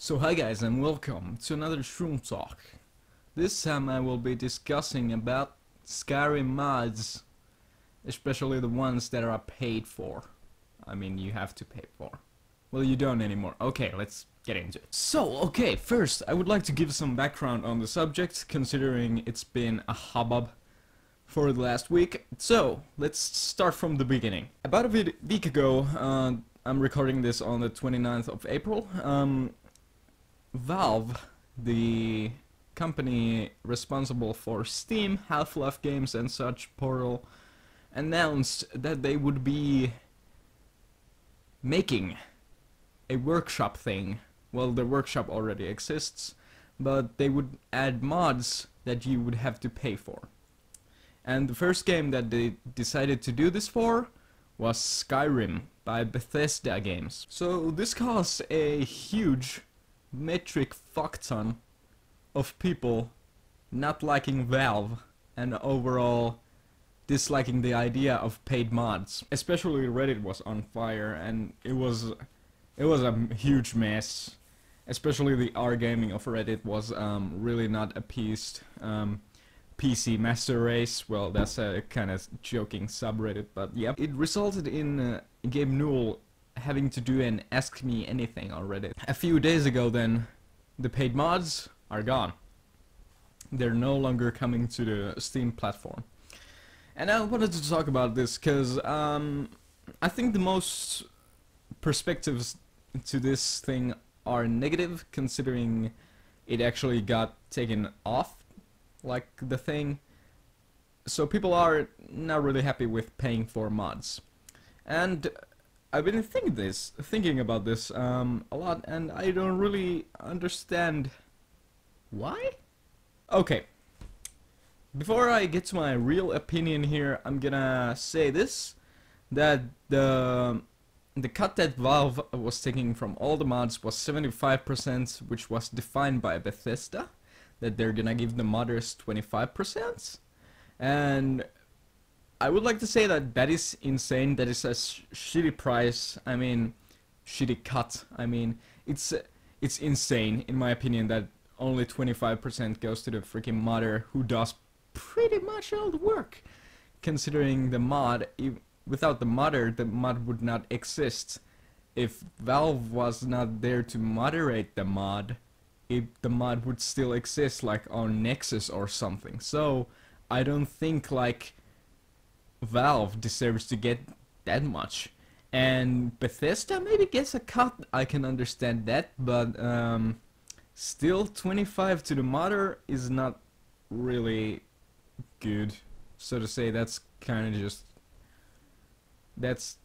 So hi guys and welcome to another Shroo talk. This time I will be discussing about Skyrim mods, especially the ones that are paid for. I mean, you have to pay for. Well, you don't anymore. Okay, let's get into it. So, first I would like to give some background on the subject, considering it's been a hubbub for the last week. So, let's start from the beginning. About a week ago, I'm recording this on the 29th of April, Valve, the company responsible for Steam, Half-Life games and such, Portal, announced that they would be making a workshop thing. Well, the workshop already exists, but they would add mods that you would have to pay for. And the first game that they decided to do this for was Skyrim by Bethesda Games. So this caused a huge metric fuckton of people not liking Valve and overall disliking the idea of paid mods. Especially Reddit was on fire, and it was a huge mess. Especially the R-gaming of Reddit was really not appeased. PC Master Race, well, that's a kind of joking subreddit, but yeah. It resulted in Gabe Newell having to do an Ask Me Anything on Reddit. A few days ago then, the paid mods are gone. They're no longer coming to the Steam platform. And I wanted to talk about this because I think the most perspectives to this thing are negative, considering it actually got taken off, like the thing. So people are not really happy with paying for mods. And I've been thinking about this a lot, and I don't really understand why? Okay. Before I get to my real opinion here, I'm gonna say this, that the cut that Valve was taking from all the mods was 75%, which was defined by Bethesda, that they're gonna give the modders 25%. And I would like to say that that is insane. That is a shitty price. I mean, shitty cut. I mean, it's insane in my opinion that only 25% goes to the freaking modder who does pretty much all the work. Considering the mod, without the modder, the mod would not exist. If Valve was not there to moderate the mod, the mod would still exist, like on Nexus or something. So I don't think like Valve deserves to get that much, and Bethesda maybe gets a cut. I can understand that, but still 25 to the modder is not really good, so to say. That's kind of just that's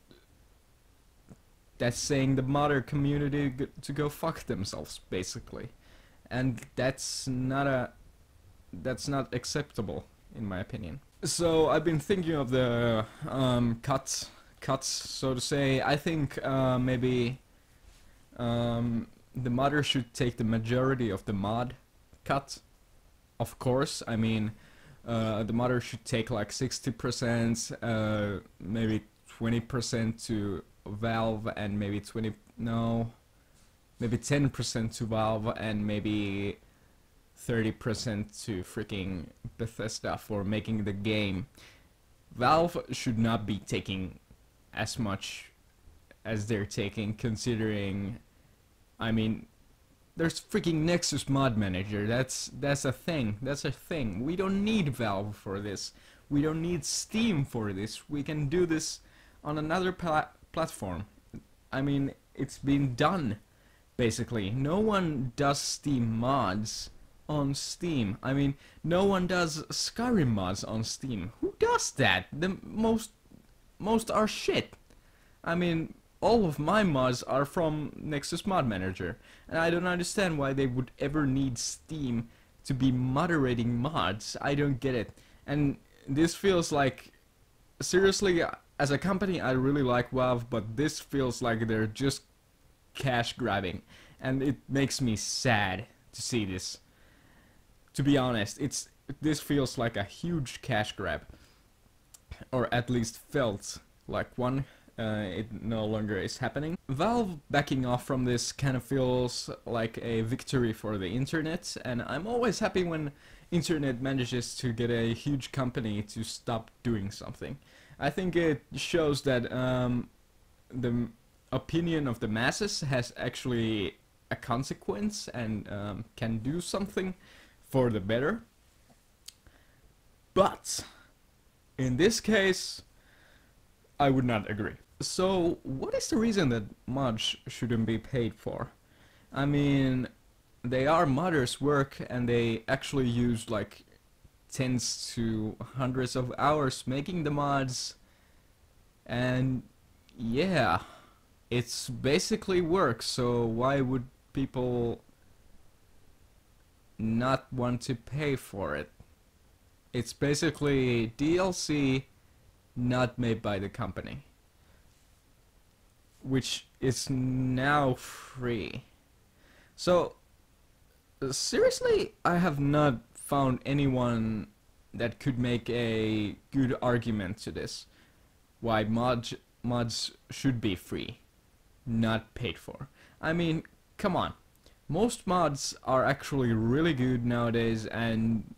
saying the modder community to go fuck themselves, basically, and that's not acceptable in my opinion. So I've been thinking of the cuts, so to say. I think maybe the modder should take the majority of the mod cut. Of course, I mean, the modder should take like 60%, maybe 20% to Valve, and maybe maybe 10% to Valve, and maybe 30% to freaking Bethesda for making the game. Valve should not be taking as much as they're taking, considering, I mean, there's freaking Nexus Mod Manager. That's a thing. That's a thing. We don't need Valve for this. We don't need Steam for this. We can do this on another platform. I mean, it's been done, basically. No one does Steam mods on Steam. I mean, no one does Skyrim mods on Steam. Who does that? The most are shit. I mean, all of my mods are from Nexus Mod Manager, and I don't understand why they would ever need Steam to be moderating mods. I don't get it. And this feels like, seriously, as a company I really like Valve, but this feels like they're just cash grabbing, and it makes me sad to see this. To be honest, this feels like a huge cash grab, or at least felt like one. it no longer is happening. Valve backing off from this kind of feels like a victory for the internet, and I'm always happy when internet manages to get a huge company to stop doing something. I think it shows that the opinion of the masses has actually a consequence and can do something for the better. But in this case, I would not agree. So, what is the reason that mods shouldn't be paid for? I mean, they are modders' work and they actually use like tens to hundreds of hours making the mods, and yeah, it's basically work, so why would people not want to pay for it? It's basically DLC not made by the company, which is now free. So seriously, I have not found anyone that could make a good argument to this. Why mods should be free, not paid for. I mean, come on. Most mods are actually really good nowadays, and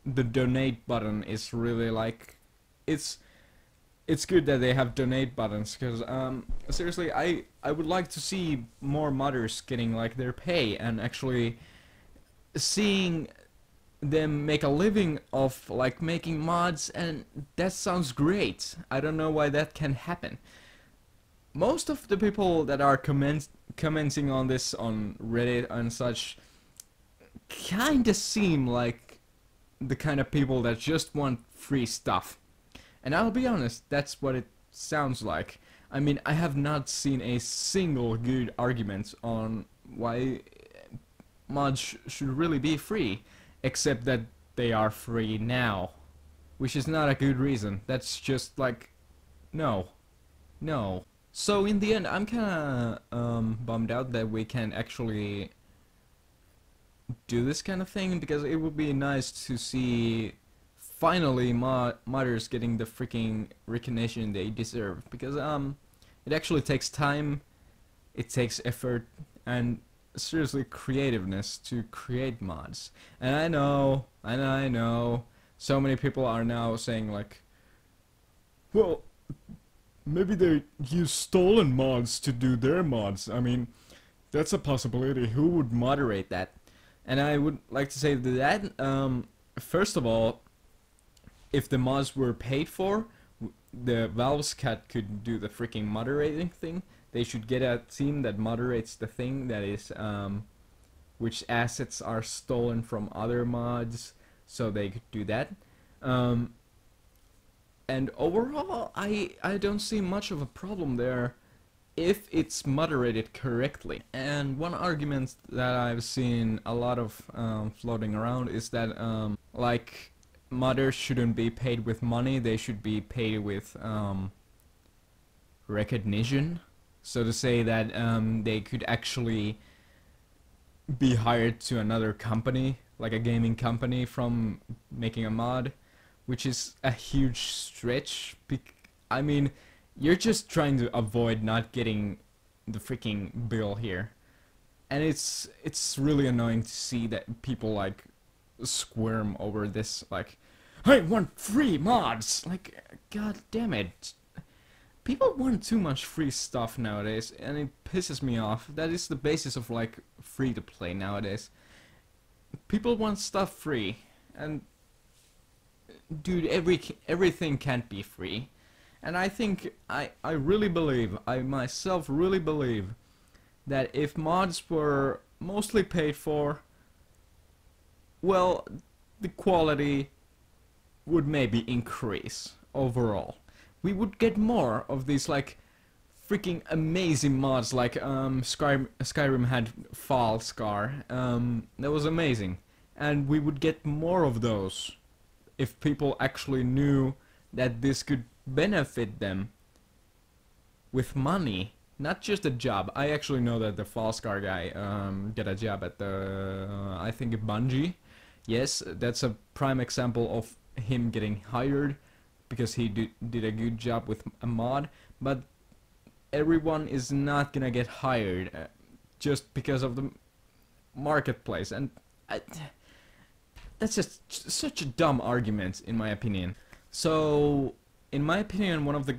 the donate button is really like, it's good that they have donate buttons, because seriously, I would like to see more modders getting like their pay and actually seeing them make a living of like making mods, and that sounds great. I don't know why that can happen. Most of the people that are commenting on this on Reddit and such kinda seem like the kind of people that just want free stuff. And I'll be honest, that's what it sounds like. I mean, I have not seen a single good argument on why mods should really be free, except that they are free now, which is not a good reason. That's just like, no. So in the end, I'm kinda bummed out that we can actually do this kind of thing, because it would be nice to see finally modders getting the freaking recognition they deserve, because it actually takes time, it takes effort, and seriously creativeness to create mods. And I know so many people are now saying like, well, maybe they use stolen mods to do their mods. I mean, that's a possibility. Who would moderate that? And I would like to say that first of all, if the mods were paid for, the Valve's cat could do the freaking moderating thing. They should get a team that moderates the thing that is, which assets are stolen from other mods, so they could do that. And overall, I don't see much of a problem there if it's moderated correctly. And one argument that I've seen a lot of floating around is that like, modders shouldn't be paid with money, they should be paid with recognition. So to say that they could actually be hired to another company, like a gaming company, from making a mod, which is a huge stretch. I mean, you're just trying to avoid not getting the freaking bill here. And it's really annoying to see that people like squirm over this, like, I want free mods! Like, god damn it. People want too much free stuff nowadays, and it pisses me off. That is the basis of like free to play nowadays. People want stuff free, and dude, everything can't be free. And I think, I really believe, I myself really believe, that if mods were mostly paid for, well, the quality would maybe increase overall. We would get more of these like freaking amazing mods, like Skyrim had Fall Scar. That was amazing, and we would get more of those if people actually knew that this could benefit them with money, not just a job. I actually know that the Fall Scar guy got a job at the I think Bungie. Yes, that's a prime example of him getting hired because he did a good job with a mod. but everyone is not gonna get hired just because of the marketplace, and that's just such a dumb argument in my opinion. So in my opinion, one of the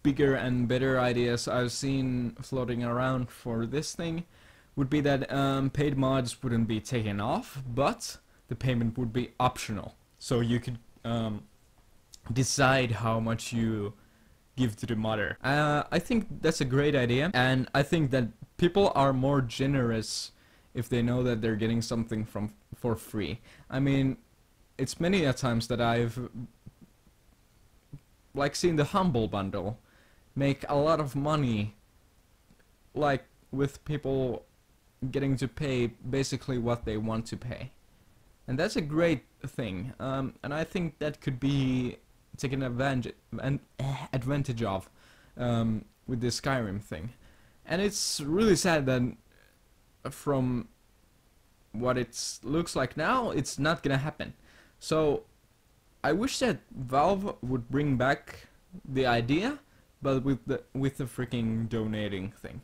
bigger and better ideas I've seen floating around for this thing would be that paid mods wouldn't be taken off, but the payment would be optional. So you could decide how much you give to the modder. I think that's a great idea, and I think that people are more generous if they know that they're getting something for free. I mean, it's many a times that I've like seen the Humble Bundle make a lot of money, like with people getting to pay basically what they want to pay, and that's a great thing. And I think that could be taken advantage of with this Skyrim thing. And it's really sad that from what it looks like now, it's not gonna happen. So I wish that Valve would bring back the idea, but with the freaking donating thing.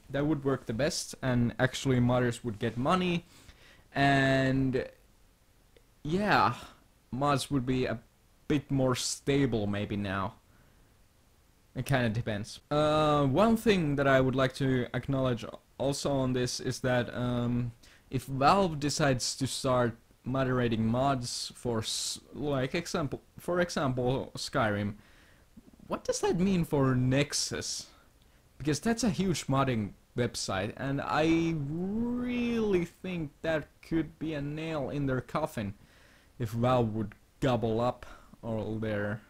That would work the best, and actually modders would get money, and yeah, mods would be a bit more stable maybe now. It kind of depends. One thing that I would like to acknowledge also on this is that if Valve decides to start moderating mods for for example Skyrim, what does that mean for Nexus? Because that's a huge modding website, and I really think that could be a nail in their coffin if Valve would gobble up all their,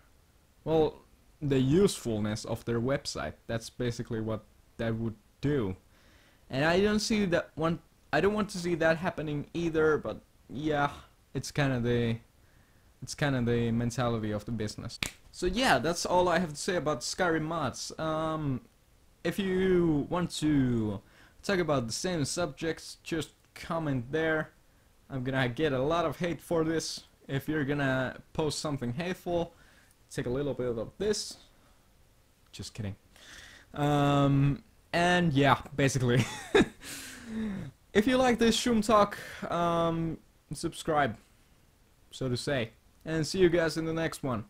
well, the usefulness of their website. That's basically what that would do. And I don't see that one. I don't want to see that happening either, but yeah, it's kind of the mentality of the business. So yeah, that's all I have to say about Skyrim mods. If you want to talk about the same subjects, just comment there. I'm gonna get a lot of hate for this. If you're gonna post something hateful, take a little bit of this. Just kidding. And yeah, basically. If you like this Shroom talk, subscribe, so to say. And see you guys in the next one.